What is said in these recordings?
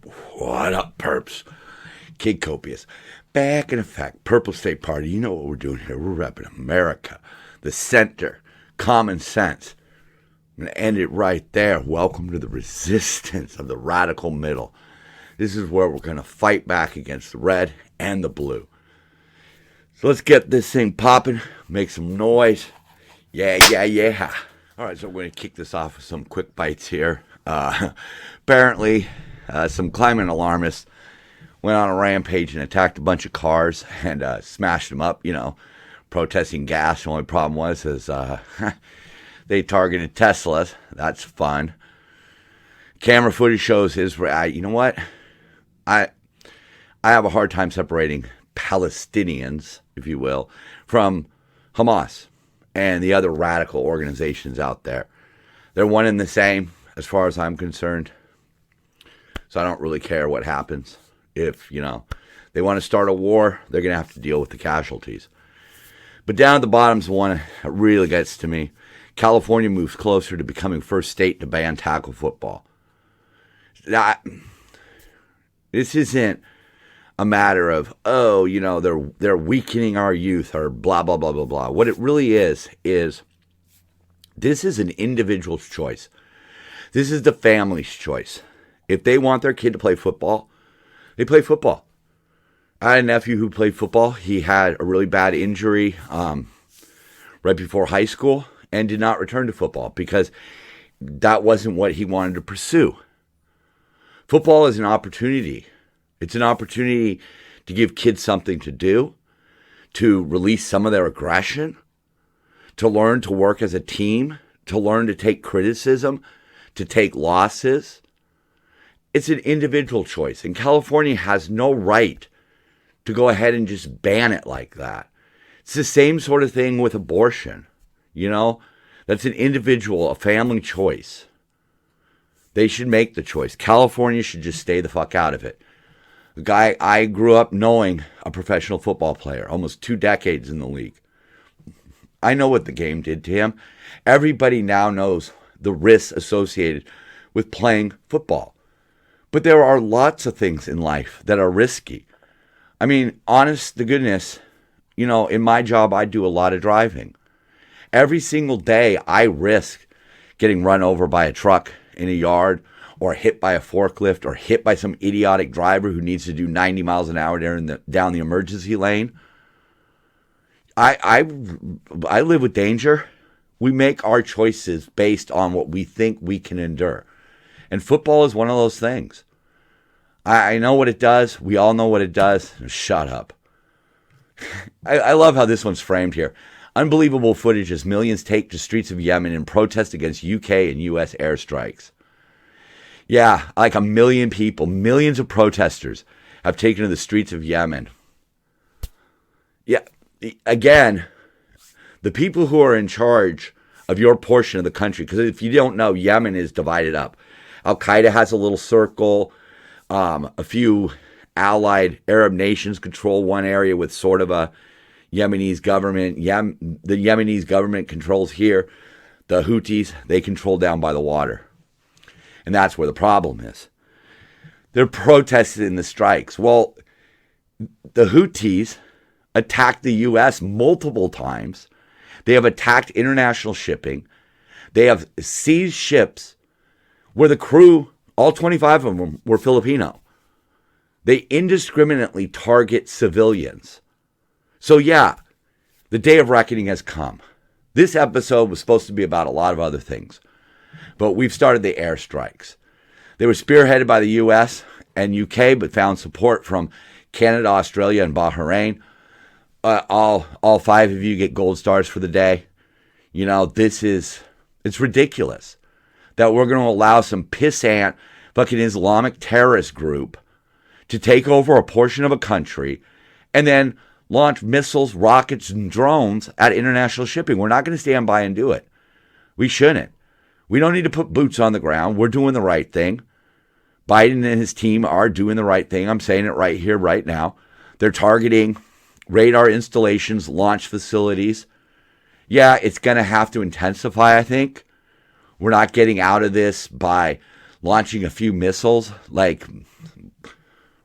What up, perps? Kid Copious. Back in effect. Purple State Party. You know what we're doing here. We're repping America. The center. Common sense. I'm going to end it right there. Welcome to the resistance of the radical middle. This is where we're going to fight back against the red and the blue. So let's get this thing popping. Make some noise. Yeah. All right, so we're going to kick this off with some quick bites here. Apparently, some climate alarmists went on a rampage and attacked a bunch of cars and smashed them up, protesting gas. The only problem was they targeted Teslas. That's fun. Camera footage shows you know what? I have a hard time separating Palestinians, if you will, from Hamas and the other radical organizations out there. They're one and the same as far as I'm concerned. So I don't really care what happens. If, they want to start a war, they're going to have to deal with the casualties. But down at the bottom is the one that really gets to me. California moves closer to becoming first state to ban tackle football. This isn't a matter of, they're weakening our youth or blah, blah, blah, blah, blah. What it really is this is an individual's choice. This is the family's choice. If they want their kid to play football, they play football. I had a nephew who played football. He had a really bad injury right before high school and did not return to football because that wasn't what he wanted to pursue. Football is an opportunity. It's an opportunity to give kids something to do, to release some of their aggression, to learn to work as a team, to learn to take criticism, to take losses. It's an individual choice, and California has no right to go ahead and just ban it like that. It's the same sort of thing with abortion, That's an individual, a family choice. They should make the choice. California should just stay the fuck out of it. The guy I grew up knowing, a professional football player, almost 2 decades in the league. I know what the game did to him. Everybody now knows the risks associated with playing football. But there are lots of things in life that are risky. I mean, honest to goodness, in my job, I do a lot of driving. Every single day, I risk getting run over by a truck in a yard or hit by a forklift or hit by some idiotic driver who needs to do 90 miles an hour down the emergency lane. I live with danger. We make our choices based on what we think we can endure. And football is one of those things. I know what it does. We all know what it does. Shut up. I love how this one's framed here. Unbelievable footage as millions take to streets of Yemen in protest against UK and US airstrikes. Yeah, like 1 million people, millions of protesters have taken to the streets of Yemen. Yeah, again, the people who are in charge of your portion of the country, because if you don't know, Yemen is divided up. Al-Qaeda has a little circle. A few allied Arab nations control one area with sort of a Yemenese government. The Yemenese government controls here. The Houthis, they control down by the water. And that's where the problem is. They're protesting in the strikes. Well, the Houthis attacked the U.S. multiple times. They have attacked international shipping. They have seized ships where the crew, all 25 of them, were Filipino. They indiscriminately target civilians. So yeah, the day of reckoning has come. This episode was supposed to be about a lot of other things. But we've started the airstrikes. They were spearheaded by the U.S. and U.K., but found support from Canada, Australia, and Bahrain. All 5 of you get gold stars for the day. It's ridiculous that we're going to allow some pissant fucking Islamic terrorist group to take over a portion of a country and then launch missiles, rockets, and drones at international shipping. We're not going to stand by and do it. We shouldn't. We don't need to put boots on the ground. We're doing the right thing. Biden and his team are doing the right thing. I'm saying it right here, right now. They're targeting radar installations, launch facilities. Yeah, it's going to have to intensify, I think. We're not getting out of this by launching a few missiles like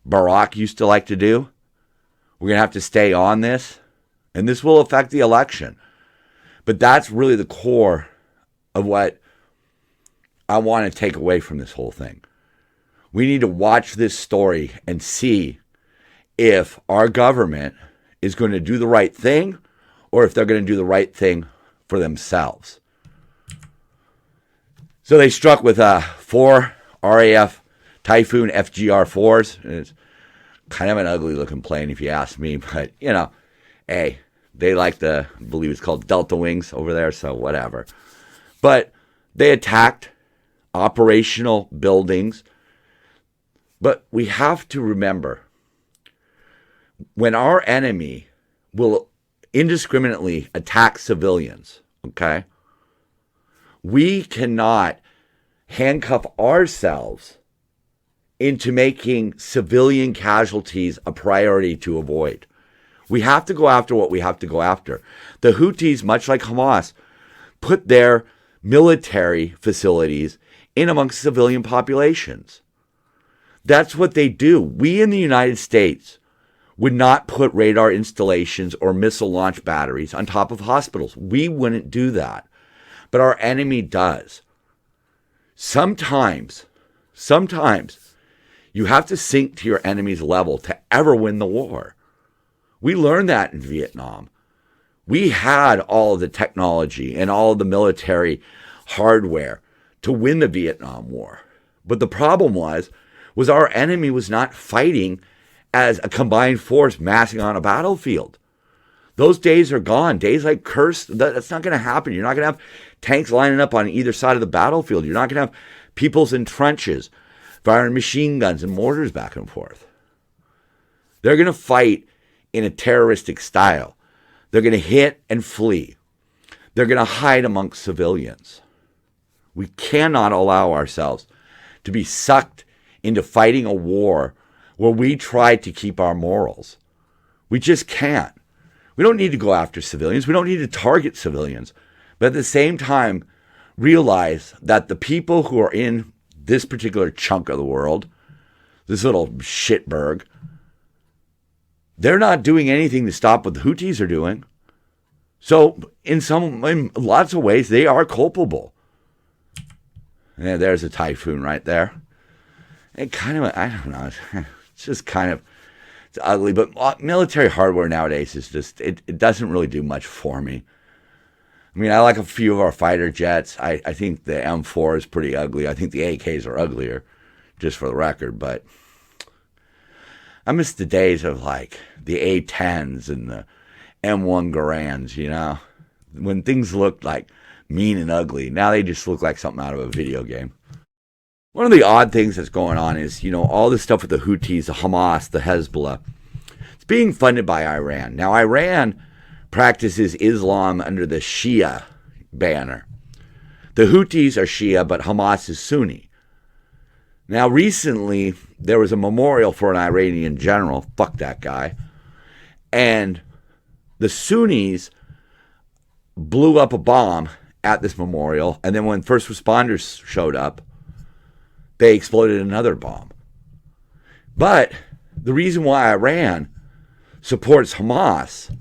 Barack used to like to do. We're going to have to stay on this, and this will affect the election. But that's really the core of what I want to take away from this whole thing. We need to watch this story and see if our government is going to do the right thing or if they're going to do the right thing for themselves. So they struck with 4 RAF Typhoon FGR-4s. It's kind of an ugly looking plane if you ask me, but hey, they like to believe it's called Delta Wings over there, so whatever. But they attacked operational buildings. But we have to remember, when our enemy will indiscriminately attack civilians, okay, we cannot handcuff ourselves into making civilian casualties a priority to avoid. We have to go after what we have to go after. The Houthis, much like Hamas, put their military facilities in amongst civilian populations. That's what they do. We in the United States would not put radar installations or missile launch batteries on top of hospitals. We wouldn't do that. But our enemy does. Sometimes you have to sink to your enemy's level to ever win the war. We learned that in Vietnam. We had all of the technology and all of the military hardware to win the Vietnam War. But the problem was our enemy was not fighting as a combined force massing on a battlefield. Those days are gone. Days like Kursk, that's not going to happen. You're not going to have tanks lining up on either side of the battlefield. You're not going to have peoples in trenches firing machine guns and mortars back and forth. They're going to fight in a terroristic style. They're going to hit and flee. They're going to hide amongst civilians. We cannot allow ourselves to be sucked into fighting a war where we try to keep our morals. We just can't. We don't need to go after civilians. We don't need to target civilians. But at the same time, realize that the people who are in this particular chunk of the world, this little shitberg, they're not doing anything to stop what the Houthis are doing. So in lots of ways, they are culpable. And there's a Typhoon right there. And kind of, I don't know, it's just kind of, it's ugly. But military hardware nowadays is just, it doesn't really do much for me. I mean, I like a few of our fighter jets. I think the M4 is pretty ugly. I think the AKs are uglier, just for the record. But I miss the days of like the A10s and the M1 Garands, when things looked like mean and ugly. Now they just look like something out of a video game. One of the odd things that's going on is, all this stuff with the Houthis, the Hamas, the Hezbollah. It's being funded by Iran. Now, Iran practices Islam under the Shia banner. The Houthis are Shia, but Hamas is Sunni. Now, recently, there was a memorial for an Iranian general. Fuck that guy. And the Sunnis blew up a bomb at this memorial. And then when first responders showed up, they exploded another bomb. But the reason why Iran supports Hamas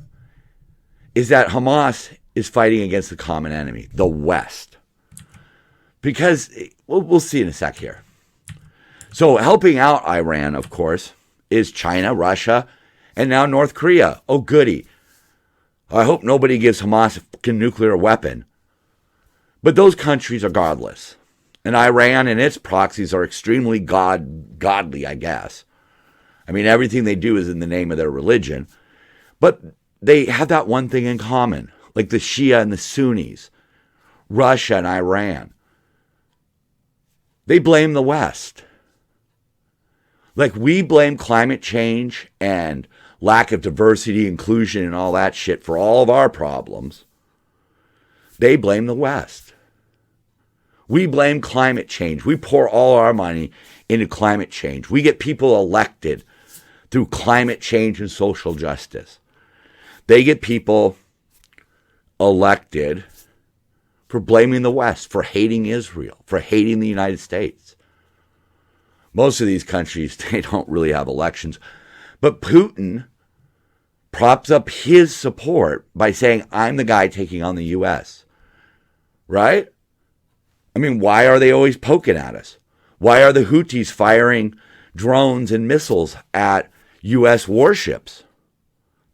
is that Hamas is fighting against the common enemy, the West. Because, we'll see in a sec here. So helping out Iran, of course, is China, Russia, and now North Korea. Oh, goody. I hope nobody gives Hamas a fucking nuclear weapon. But those countries are godless. And Iran and its proxies are extremely godly, I guess. I mean, everything they do is in the name of their religion. But they have that one thing in common, like the Shia and the Sunnis, Russia and Iran. They blame the West. Like we blame climate change and lack of diversity, inclusion, and all that shit for all of our problems. They blame the West. We blame climate change. We pour all our money into climate change. We get people elected through climate change and social justice. They get people elected for blaming the West, for hating Israel, for hating the United States. Most of these countries, they don't really have elections. But Putin props up his support by saying, I'm the guy taking on the U.S. Right? I mean, why are they always poking at us? Why are the Houthis firing drones and missiles at U.S. warships?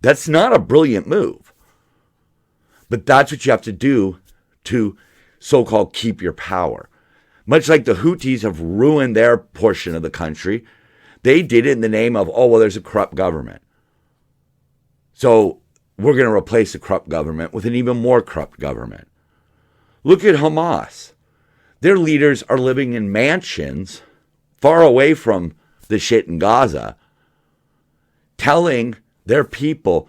That's not a brilliant move. But that's what you have to do to so-called keep your power. Much like the Houthis have ruined their portion of the country, they did it in the name of, oh, well, there's a corrupt government. So we're going to replace the corrupt government with an even more corrupt government. Look at Hamas. Their leaders are living in mansions far away from the shit in Gaza, telling their people,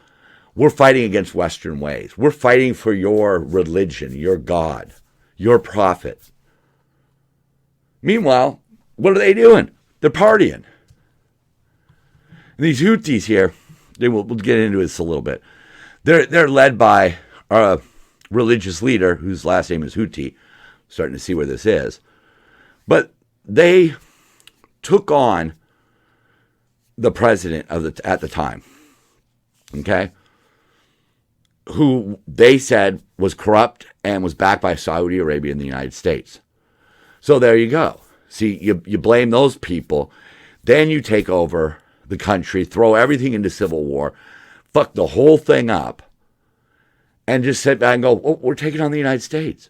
we're fighting against Western ways. We're fighting for your religion, your God, your prophet. Meanwhile, what are they doing? They're partying. And these Houthis here, we'll get into this a little bit. They're led by a religious leader whose last name is Houthi. Starting to see where this is. But they took on the president at the time, okay, who they said was corrupt and was backed by Saudi Arabia and the United States. So there you go. See, you blame those people, then you take over the country, throw everything into civil war, fuck the whole thing up, and just sit back and go, oh, we're taking on the United States.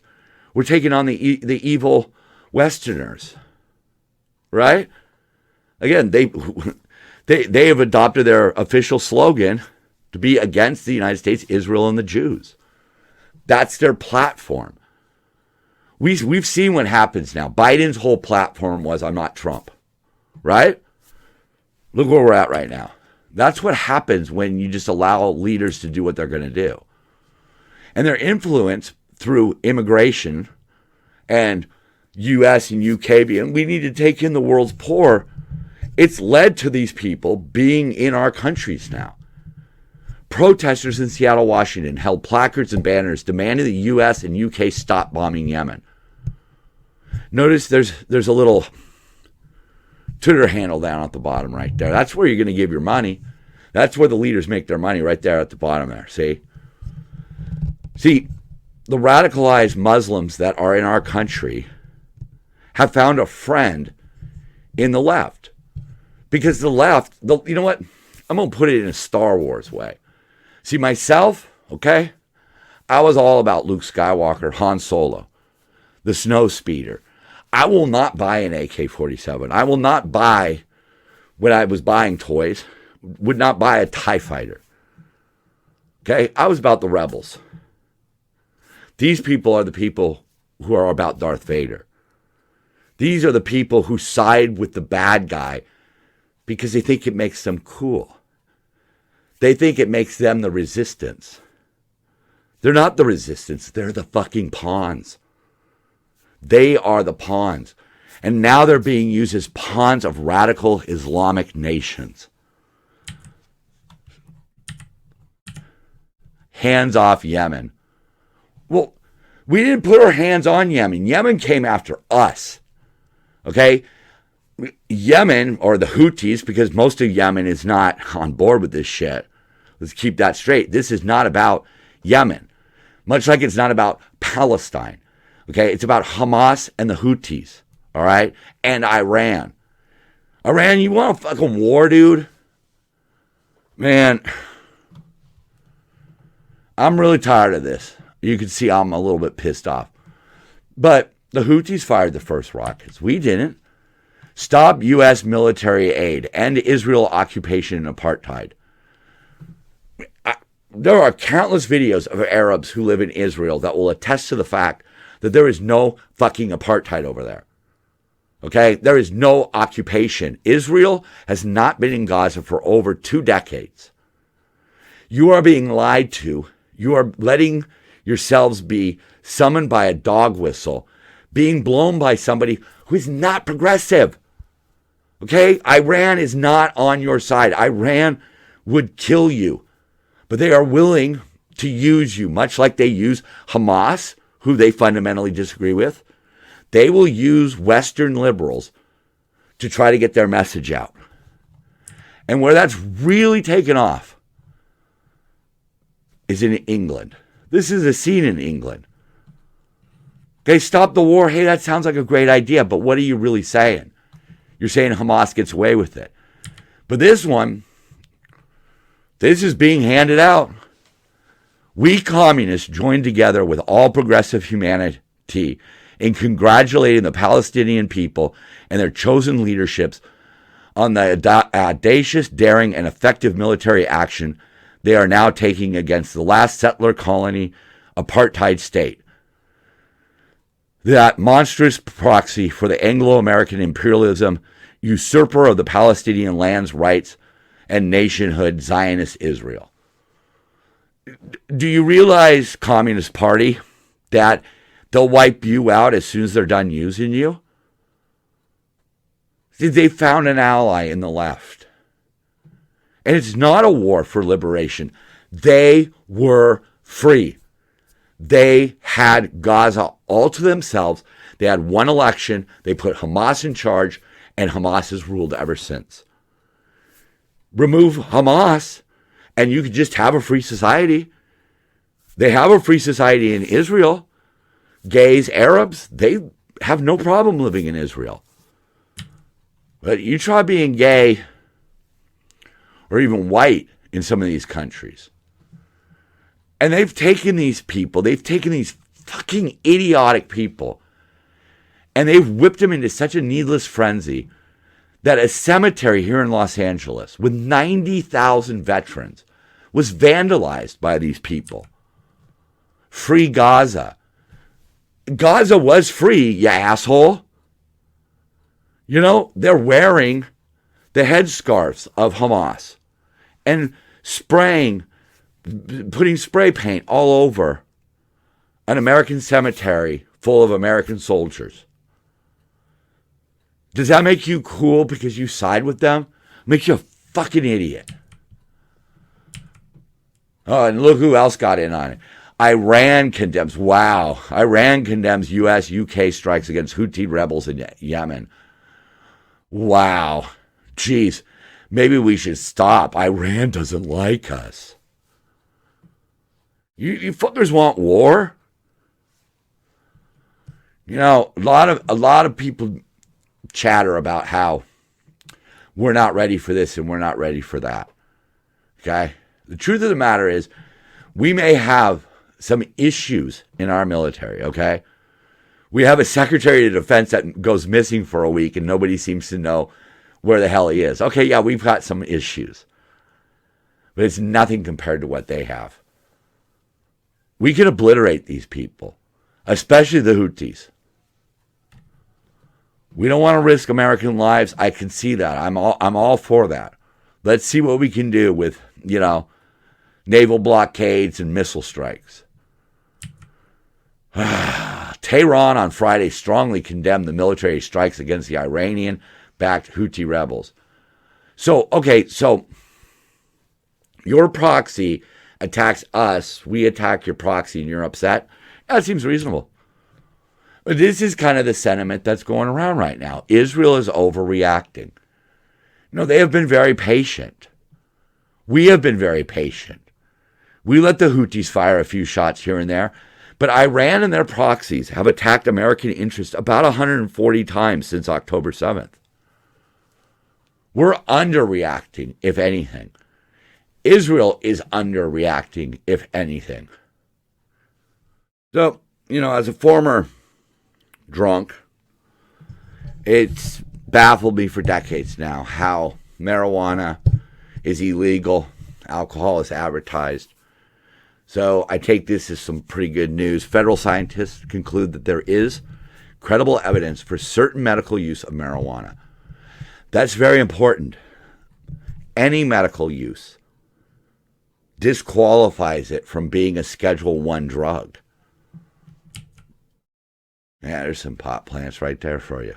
We're taking on the evil Westerners, right? Again, they have adopted their official slogan to be against the United States, Israel, and the Jews. That's their platform. We've seen what happens now. Biden's whole platform was, I'm not Trump, right? Look where we're at right now. That's what happens when you just allow leaders to do what they're going to do. And their influence through immigration and U.S. and U.K. being, we need to take in the world's poor. It's led to these people being in our countries now. Protesters in Seattle, Washington held placards and banners demanding the U.S. and U.K. stop bombing Yemen. Notice there's a little Twitter handle down at the bottom right there. That's where you're going to give your money. That's where the leaders make their money, right there at the bottom there. See, the radicalized Muslims that are in our country have found a friend in the left. Because the left, you know what? I'm going to put it in a Star Wars way. See, myself, okay, I was all about Luke Skywalker, Han Solo, the snow speeder. I will not buy an AK-47. I will not buy, when I was buying toys, would not buy a TIE fighter. Okay, I was about the rebels. These people are the people who are about Darth Vader. These are the people who side with the bad guy because they think it makes them cool. They think it makes them the resistance. They're not the resistance. They're the fucking pawns. They are the pawns. And now they're being used as pawns of radical Islamic nations. Hands off Yemen. Well, we didn't put our hands on Yemen. Yemen came after us. Okay? Yemen, or the Houthis, because most of Yemen is not on board with this shit. Let's keep that straight. This is not about Yemen. Much like it's not about Palestine. Okay? It's about Hamas and the Houthis. All right? And Iran. Iran, you want a fucking war, dude? Man, I'm really tired of this. You can see I'm a little bit pissed off. But the Houthis fired the first rockets. We didn't. Stop U.S. military aid. End Israel occupation and apartheid. There are countless videos of Arabs who live in Israel that will attest to the fact that there is no fucking apartheid over there. Okay? There is no occupation. Israel has not been in Gaza for over 2 decades. You are being lied to. You are letting yourselves be summoned by a dog whistle, being blown by somebody who is not progressive. Okay? Iran is not on your side. Iran would kill you. But they are willing to use you, much like they use Hamas, who they fundamentally disagree with. They will use Western liberals to try to get their message out. And where that's really taken off is in England. This is a scene in England. Okay, stop the war. Hey, that sounds like a great idea, but what are you really saying? You're saying Hamas gets away with it. But this is being handed out. We communists joined together with all progressive humanity in congratulating the Palestinian people and their chosen leaderships on the audacious, daring, and effective military action they are now taking against the last settler colony apartheid state. That monstrous proxy for the Anglo-American imperialism, usurper of the Palestinian land's rights and nationhood, Zionist Israel. Do you realize, Communist Party, that they'll wipe you out as soon as they're done using you? They found an ally in the left. And it's not a war for liberation. They were free. They had Gaza all to themselves. They had one election. They put Hamas in charge, and Hamas has ruled ever since. Remove Hamas, and you could just have a free society. They have a free society in Israel. Gays, Arabs, they have no problem living in Israel. But you try being gay or even white in some of these countries. And they've taken these people, they've taken these fucking idiotic people, and they've whipped them into such a needless frenzy that a cemetery here in Los Angeles with 90,000 veterans was vandalized by these people. Free Gaza. Gaza was free, you asshole. You know, they're wearing the headscarves of Hamas and putting spray paint all over an American cemetery full of American soldiers. Does that make you cool because you side with them? Makes you a fucking idiot. Oh, and look who else got in on it. Iran condemns U.S., UK strikes against Houthi rebels in Yemen. Wow. Geez, maybe we should stop. Iran doesn't like us. You fuckers want war? You know, a lot of people chatter about how we're not ready for this and we're not ready for that. Okay? The truth of the matter is we may have some issues in our military, okay? We have a Secretary of Defense that goes missing for a week and nobody seems to know where the hell he is. Okay, yeah, we've got some issues. But it's nothing compared to what they have. We can obliterate these people, especially the Houthis. We don't want to risk American lives. I can see that. I'm all for that. Let's see what we can do with, naval blockades and missile strikes. Tehran on Friday strongly condemned the military strikes against the Iranian-backed Houthi rebels. So your proxy attacks us, we attack your proxy, and you're upset? That seems reasonable. But this is kind of the sentiment that's going around right now. Israel is overreacting. They have been very patient. We have been very patient. We let the Houthis fire a few shots here and there, but Iran and their proxies have attacked American interests about 140 times since October 7th. We're underreacting, if anything. Israel is underreacting, if anything. So, as a former drunk, it's baffled me for decades now how marijuana is illegal, alcohol is advertised. So I take this as some pretty good news. Federal scientists conclude that there is credible evidence for certain medical use of marijuana. That's very important. Any medical use disqualifies it from being a Schedule I drug. Yeah, there's some pot plants right there for you.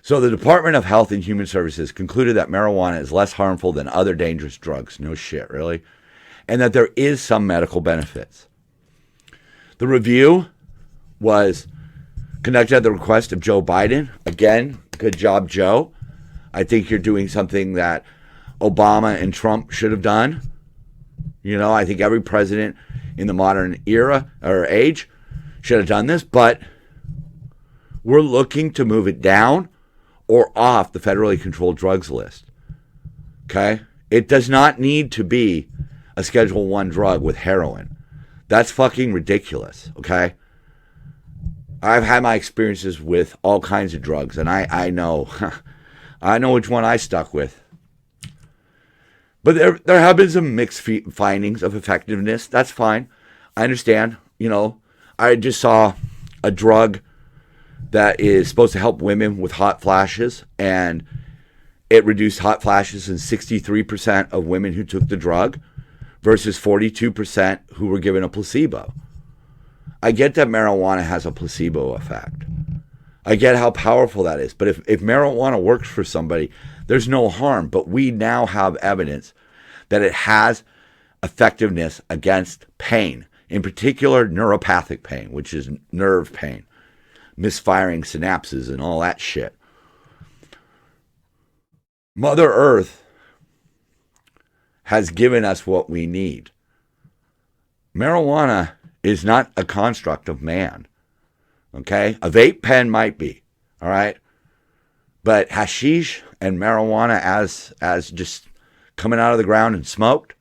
So the Department of Health and Human Services concluded that marijuana is less harmful than other dangerous drugs. No shit, really? And that there is some medical benefits. The review was conducted at the request of Joe Biden. Again, Good job, Joe. I think you're doing something that Obama and Trump should have done. You know, I think every president in the modern era or age should have done this, but we're looking to move it down or off the federally controlled drugs list. Okay? It does not need to be a Schedule 1 drug with heroin. That's fucking ridiculous, okay? I've had my experiences with all kinds of drugs, and I know I know which one I stuck with. But there have been some mixed findings of effectiveness. That's fine. I understand. You know, I just saw a drug that is supposed to help women with hot flashes, and it reduced hot flashes in 63% of women who took the drug versus 42% who were given a placebo. I get that marijuana has a placebo effect. I get how powerful that is. But if marijuana works for somebody, there's no harm. But we now have evidence that it has effectiveness against pain, in particular neuropathic pain, which is nerve pain, misfiring synapses and all that shit. Mother Earth has given us what we need. Marijuana is not a construct of man. Okay? A vape pen might be. All right? But hashish and marijuana as just coming out of the ground and smoked,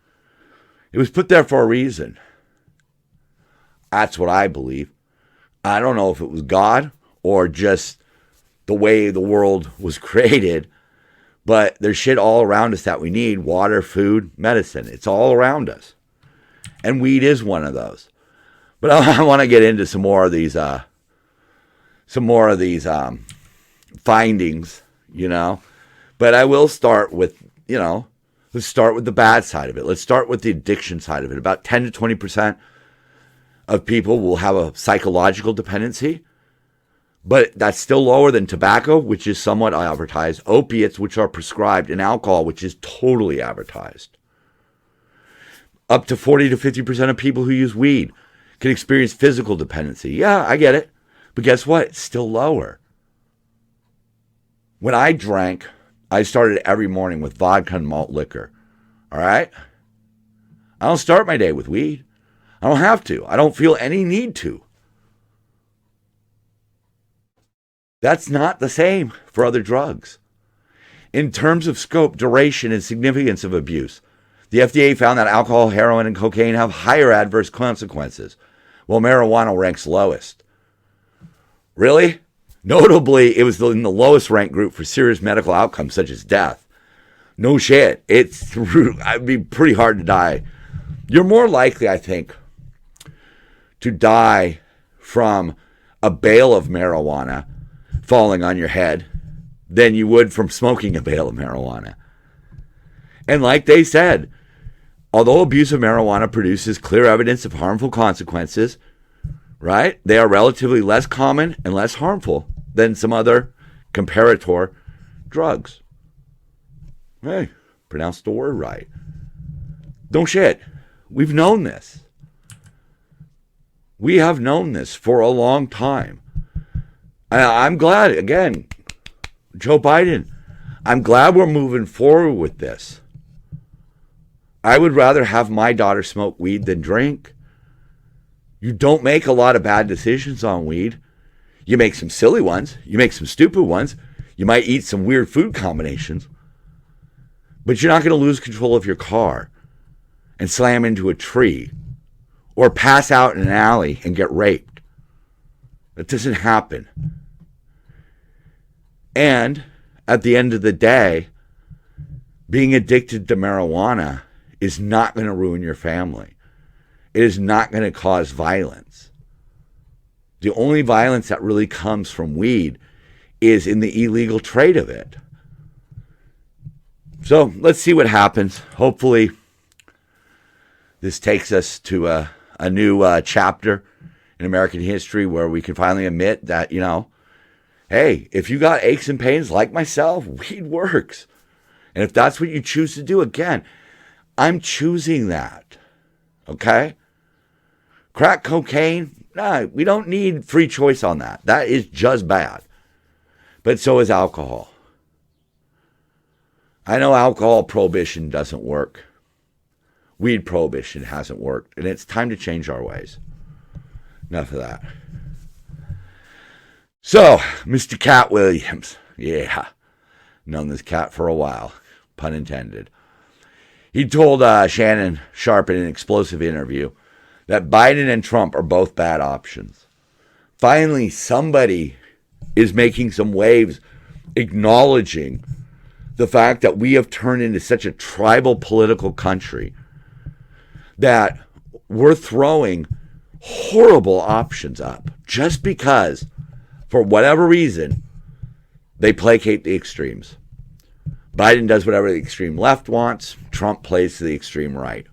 it was put there for a reason. That's what I believe. I don't know if it was God or just the way the world was created, but there's shit all around us that we need. Water, food, medicine. It's all around us. And weed is one of those. But I want to get into some more of these findings, you know. But I will start with, you know, let's start with the bad side of it. Let's start with the addiction side of it. About 10 to 20% of people will have a psychological dependency. But that's still lower than tobacco, which is somewhat advertised, opiates, which are prescribed, and alcohol, which is totally advertised. Up to 40 to 50% of people who use weed can experience physical dependency. Yeah, I get it. But guess what? It's still lower. When I drank, I started every morning with vodka and malt liquor. All right? I don't start my day with weed. I don't have to. I don't feel any need to. That's not the same for other drugs. In terms of scope, duration, and significance of abuse, the FDA found that alcohol, heroin, and cocaine have higher adverse consequences, while marijuana ranks lowest. Really? Notably, it was in the lowest ranked group for serious medical outcomes such as death. No shit. It'd be pretty hard to die. You're more likely, I think, to die from a bale of marijuana falling on your head than you would from smoking a bale of marijuana. And like they said, although abuse of marijuana produces clear evidence of harmful consequences, right, they are relatively less common and less harmful than some other comparator drugs. Hey, pronounced the word right. Don't shit. We've known this. We have known this for a long time. I'm glad, again, Joe Biden, I'm glad we're moving forward with this. I would rather have my daughter smoke weed than drink. You don't make a lot of bad decisions on weed. You make some silly ones. You make some stupid ones. You might eat some weird food combinations. But you're not going to lose control of your car and slam into a tree or pass out in an alley and get raped. That doesn't happen. And at the end of the day, being addicted to marijuana is not going to ruin your family. It is not going to cause violence. The only violence that really comes from weed is in the illegal trade of it. So let's see what happens. Hopefully, this takes us to a new chapter in American history where we can finally admit that, you know, hey, if you got aches and pains like myself, weed works. And if that's what you choose to do, again, I'm choosing that. Okay? Crack cocaine, nah, we don't need free choice on that. That is just bad. But so is alcohol. I know alcohol prohibition doesn't work. Weed prohibition hasn't worked. And it's time to change our ways. Enough of that. So, Mr. Katt Williams. Yeah. Known this cat for a while. Pun intended. He told Shannon Sharpe in an explosive interview that Biden and Trump are both bad options. Finally, somebody is making some waves acknowledging the fact that we have turned into such a tribal political country that we're throwing horrible options up just because, for whatever reason, they placate the extremes. Biden does whatever the extreme left wants. Trump plays to the extreme right.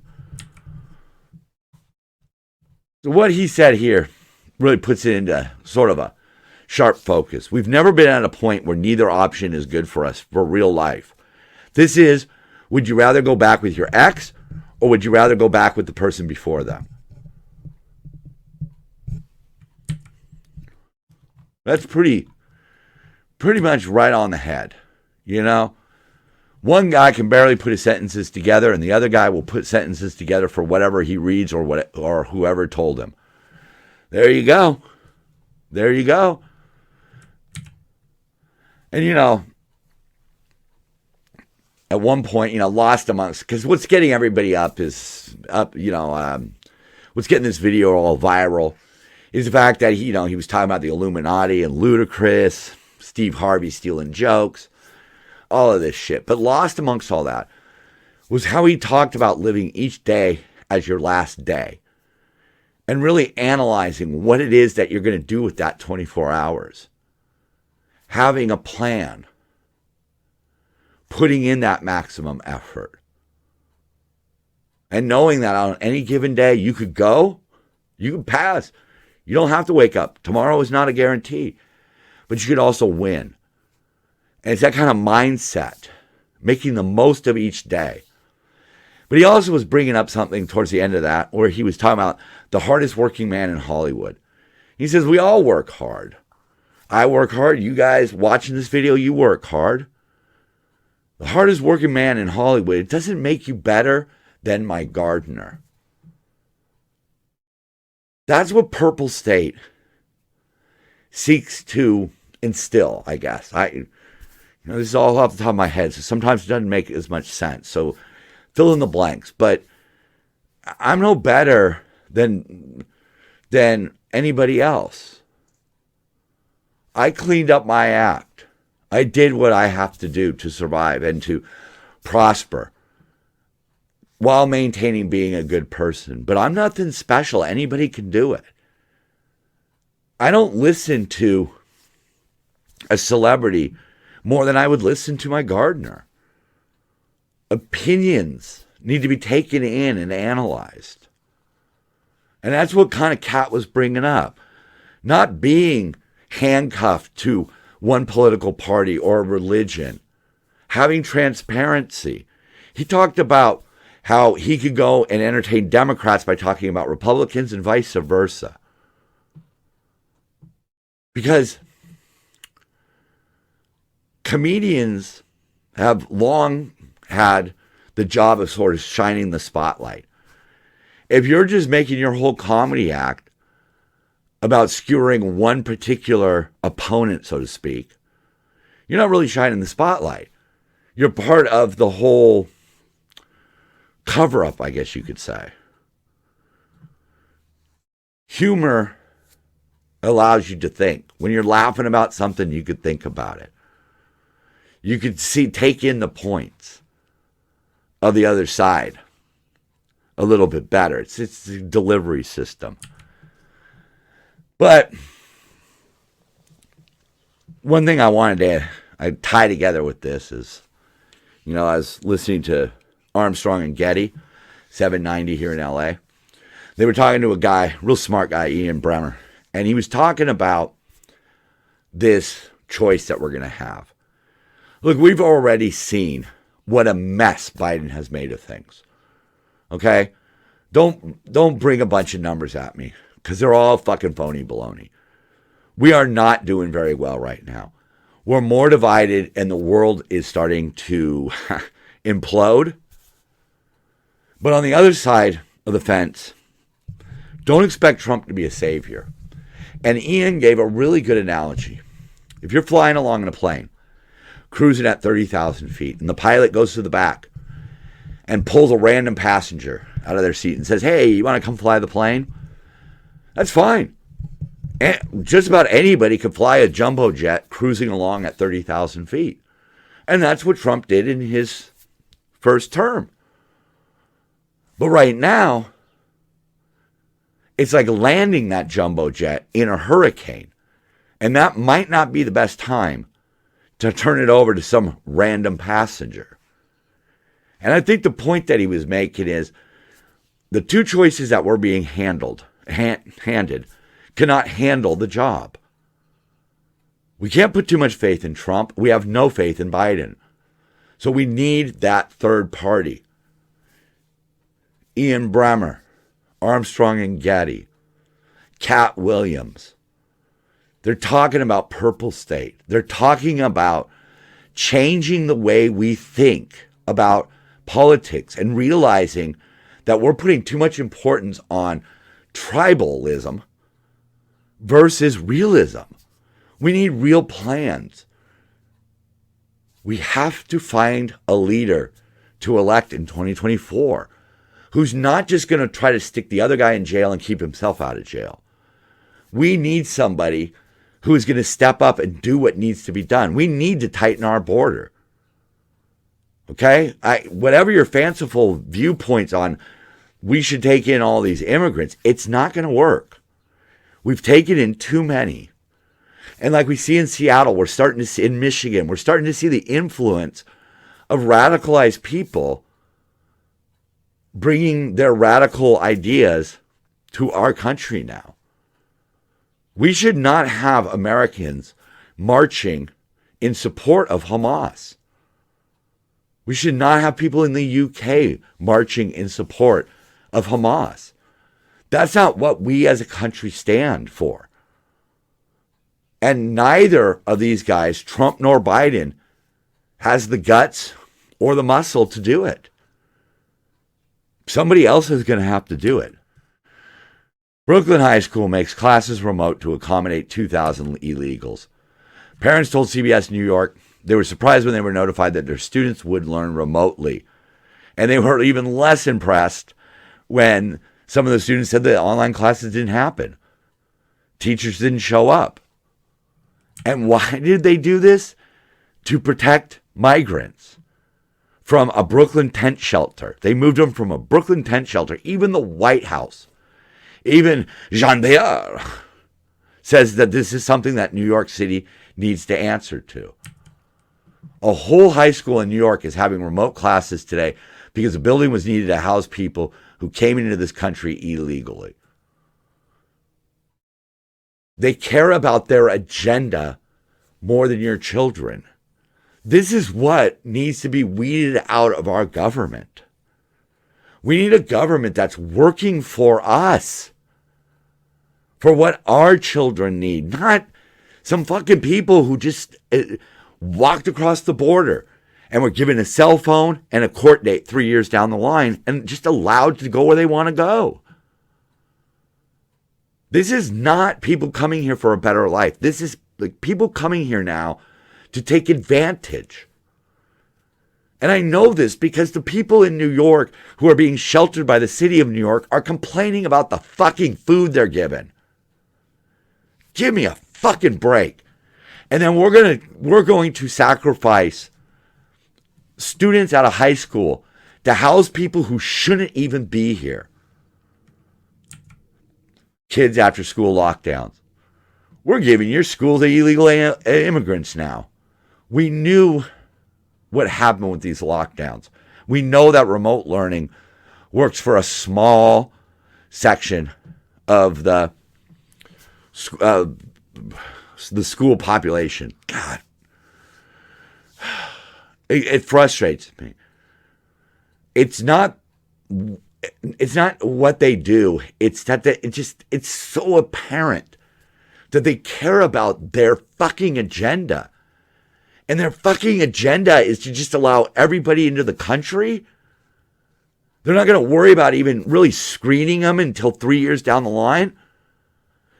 So what he said here really puts it into sort of a sharp focus. We've never been at a point where neither option is good for us for real life. This is, would you rather go back with your ex or would you rather go back with the person before them? That's pretty much right on the head, you know? One guy can barely put his sentences together, and the other guy will put sentences together for whatever he reads or whoever told him. There you go. There you go. And, you know, at one point, you know, lost amongst, because what's getting everybody up, you know, what's getting this video all viral is the fact that, he was talking about the Illuminati and Ludacris, Steve Harvey stealing jokes, all of this shit. But lost amongst all that was how he talked about living each day as your last day and really analyzing what it is that you're going to do with that 24 hours. Having a plan. Putting in that maximum effort. And knowing that on any given day you could go, you could pass. You don't have to wake up. Tomorrow is not a guarantee. But you could also win. And it's that kind of mindset, making the most of each day. But he also was bringing up something towards the end of that where he was talking about the hardest working man in Hollywood. He says, we all work hard. I work hard. You guys watching this video, you work hard. The hardest working man in Hollywood, it doesn't make you better than my gardener. That's what Purple State seeks to instill, I guess. This is all off the top of my head, so sometimes it doesn't make as much sense. So fill in the blanks. But I'm no better than anybody else. I cleaned up my act. I did what I have to do to survive and to prosper while maintaining being a good person. But I'm nothing special. Anybody can do it. I don't listen to a celebrity more than I would listen to my gardener. Opinions need to be taken in and analyzed. And that's what kind of Katt was bringing up. Not being handcuffed to one political party or religion. Having transparency. He talked about how he could go and entertain Democrats by talking about Republicans and vice versa. Because comedians have long had the job of sort of shining the spotlight. If you're just making your whole comedy act about skewering one particular opponent, so to speak, you're not really shining the spotlight. You're part of the whole cover-up, I guess you could say. Humor allows you to think. When you're laughing about something, you could think about it. You could take in the points of the other side a little bit better. It's the delivery system. But one thing I wanted to tie together with this is, I was listening to Armstrong and Getty, 790 here in LA. They were talking to a guy, real smart guy, Ian Bremmer, and he was talking about this choice that we're going to have. Look, we've already seen what a mess Biden has made of things. Okay? Don't bring a bunch of numbers at me, because they're all fucking phony baloney. We are not doing very well right now. we're more divided and the world is starting to implode. But on the other side of the fence, don't expect Trump to be a savior. And Ian gave a really good analogy. If you're flying along in a plane, cruising at 30,000 feet, and the pilot goes to the back and pulls a random passenger out of their seat and says, hey, you want to come fly the plane? That's fine. And just about anybody could fly a jumbo jet cruising along at 30,000 feet. And that's what Trump did in his first term. But right now, it's like landing that jumbo jet in a hurricane. And that might not be the best time to turn it over to some random passenger. And I think the point that he was making is the two choices that were being handed cannot handle the job. We can't put too much faith in Trump. We have no faith in Biden. So we need that third party. Ian Bremmer, Armstrong and Getty, Katt Williams. They're talking about purple state. They're talking about changing the way we think about politics and realizing that we're putting too much importance on tribalism versus realism. We need real plans. We have to find a leader to elect in 2024 who's not just going to try to stick the other guy in jail and keep himself out of jail. We need somebody who is going to step up and do what needs to be done. We need to tighten our border. Okay? Whatever your fanciful viewpoints on we should take in all these immigrants, it's not going to work. We've taken in too many. And like we see in Seattle, we're starting to see in Michigan, we're starting to see the influence of radicalized people bringing their radical ideas to our country now. We should not have Americans marching in support of Hamas. We should not have people in the UK marching in support of Hamas. That's not what we as a country stand for. And neither of these guys, Trump nor Biden, has the guts or the muscle to do it. Somebody else is going to have to do it. Brooklyn High School makes classes remote to accommodate 2,000 illegals. Parents told CBS New York they were surprised when they were notified that their students would learn remotely. And they were even less impressed when some of the students said that online classes didn't happen. Teachers didn't show up. And why did they do this? To protect migrants from a Brooklyn tent shelter. They moved them from a Brooklyn tent shelter. Even the White House, even Jean Pierre says that this is something that New York City needs to answer to. A whole high school in New York is having remote classes today because the building was needed to house people who came into this country illegally. They care about their agenda more than your children. This is what needs to be weeded out of our government. We need a government that's working for us, for what our children need, not some fucking people who just walked across the border and were given a cell phone and a court date 3 years down the line and just allowed to go where they want to go. This is not people coming here for a better life. This is like people coming here now to take advantage. And I know this because the people in New York who are being sheltered by the city of New York are complaining about the fucking food they're given. Give me a fucking break. And then we're going to sacrifice students out of high school to house people who shouldn't even be here. Kids after school lockdowns. We're giving your school to illegal immigrants now. We knew what happened with these lockdowns. We know that remote learning works for a small section of the school population. God, it frustrates me. It's not what they do. It's that it's so apparent that they care about their fucking agenda. And their fucking agenda is to just allow everybody into the country. They're not going to worry about even really screening them until 3 years down the line.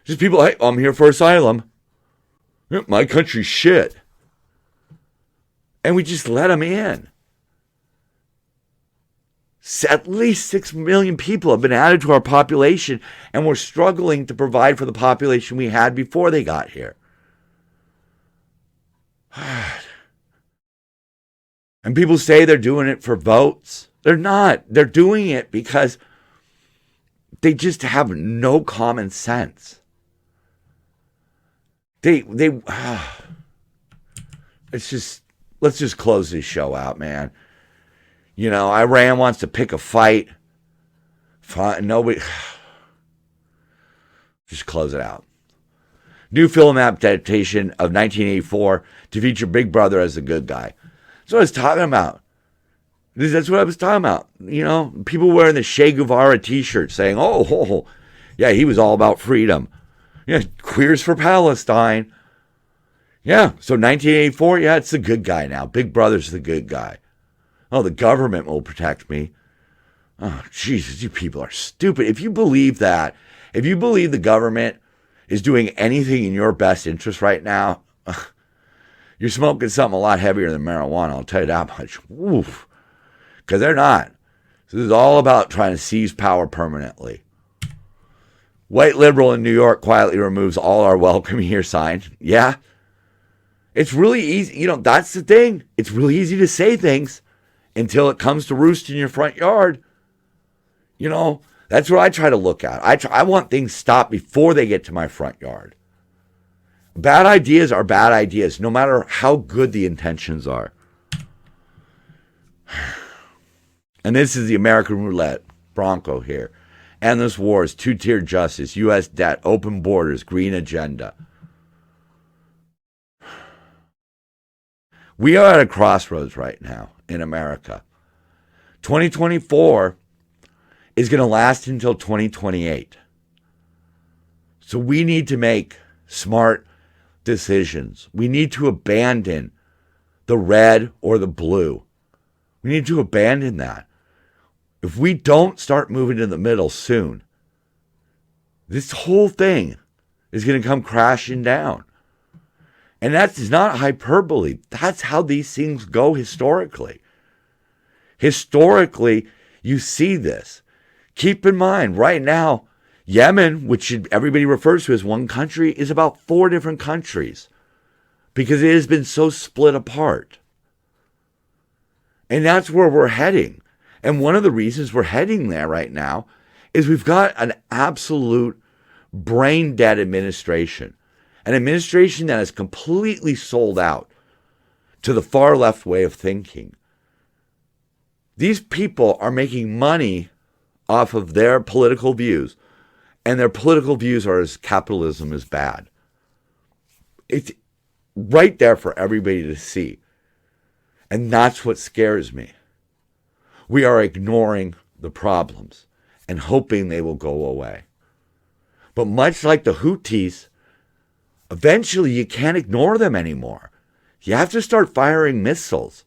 Just people, hey, I'm here for asylum. My country's shit. And we just let them in. At least 6 million people have been added to our population, and we're struggling to provide for the population we had before they got here. And people say they're doing it for votes. They're not. They're doing it because they just have no common sense. It's just, let's just close this show out, man. You know, Iran wants to pick a fight. Fine, nobody. Just close it out. New film adaptation of 1984 to feature Big Brother as the good guy. That's what I was talking about. That's what I was talking about. You know, people wearing the Che Guevara t-shirt saying, oh, yeah, he was all about freedom. Yeah, queers for Palestine. Yeah, so 1984, yeah, it's the good guy now. Big Brother's the good guy. Oh, the government will protect me. Oh, Jesus, you people are stupid. If you believe that, if you believe the government is doing anything in your best interest right now, you're smoking something a lot heavier than marijuana, I'll tell you that much. Oof. Because they're not. So this is all about trying to seize power permanently. White liberal in New York quietly removes all our welcome here sign. Yeah. It's really easy. You know, that's the thing. It's really easy to say things until it comes to roost in your front yard. You know, that's what I try to look at. I want things stopped before they get to my front yard. Bad ideas are bad ideas, no matter how good the intentions are. And this is the American roulette, Bronco here. Endless wars, two-tier justice, U.S. debt, open borders, green agenda. We are at a crossroads right now in America. 2024 is going to last until 2028. So we need to make smart decisions. We need to abandon the red or the blue. We need to abandon that. If we don't start moving in the middle soon, this whole thing is going to come crashing down. And that's not hyperbole. That's how these things go historically. Historically, you see this. Keep in mind, right now, Yemen, which everybody refers to as one country, is about 4 different countries because it has been so split apart. And that's where we're heading. And one of the reasons we're heading there right now is we've got an absolute brain-dead administration. An administration that is completely sold out to the far left way of thinking. These people are making money off of their political views, and their political views are as capitalism is bad. It's right there for everybody to see. And that's what scares me. We are ignoring the problems and hoping they will go away. But much like the Houthis, eventually you can't ignore them anymore. You have to start firing missiles.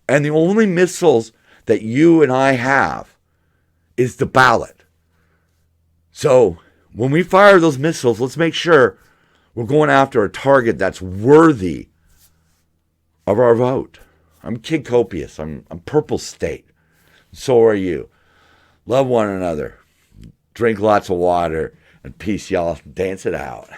And the only missiles that you and I have is the ballot. So when we fire those missiles, let's make sure we're going after a target that's worthy of our vote. I'm Kid Copious. I'm Purple State. So are you. Love one another. Drink lots of water. And peace, y'all. Dance it out.